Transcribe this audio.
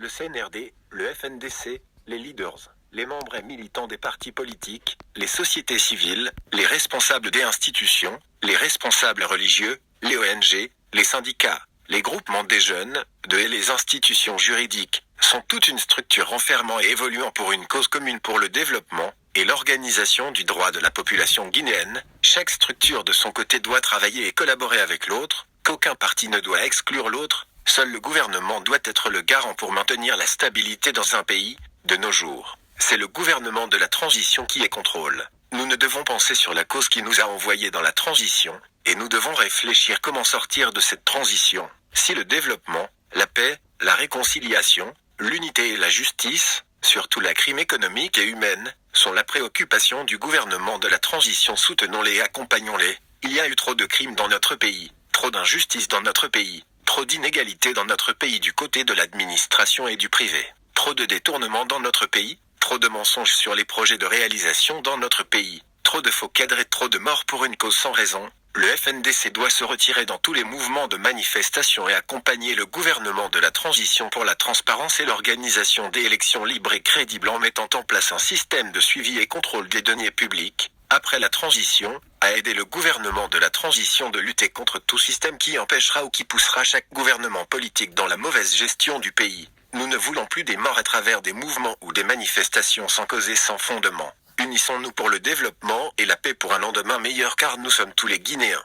le CNRD, le FNDC, les leaders, les membres et militants des partis politiques, les sociétés civiles, les responsables des institutions, les responsables religieux, les ONG, les syndicats, les groupements des jeunes, et les institutions juridiques, sont toute une structure renfermant et évoluant pour une cause commune pour le développement et l'organisation du droit de la population guinéenne. Chaque structure de son côté doit travailler et collaborer avec l'autre, qu'aucun parti ne doit exclure l'autre, seul le gouvernement doit être le garant pour maintenir la stabilité dans un pays. De nos jours, c'est le gouvernement de la transition qui est contrôle. Nous ne devons penser sur la cause qui nous a envoyés dans la transition, et nous devons réfléchir comment sortir de cette transition. Si le développement, la paix, la réconciliation, l'unité et la justice, surtout la crime économique et humaine, sont la préoccupation du gouvernement de la transition, soutenons-les et accompagnons-les. Il y a eu trop de crimes dans notre pays, trop d'injustice dans notre pays, trop d'inégalités dans notre pays du côté de l'administration et du privé, trop de détournements dans notre pays, trop de mensonges sur les projets de réalisation dans notre pays, trop de faux cadres et trop de morts pour une cause sans raison. Le FNDC doit se retirer dans tous les mouvements de manifestation et accompagner le gouvernement de la transition pour la transparence et l'organisation des élections libres et crédibles en mettant en place un système de suivi et contrôle des deniers publics. Après la transition, à aider le gouvernement de la transition de lutter contre tout système qui empêchera ou qui poussera chaque gouvernement politique dans la mauvaise gestion du pays. Nous ne voulons plus des morts à travers des mouvements ou des manifestations sans cause et sans fondement. Unissons-nous pour le développement et la paix pour un lendemain meilleur car nous sommes tous les Guinéens.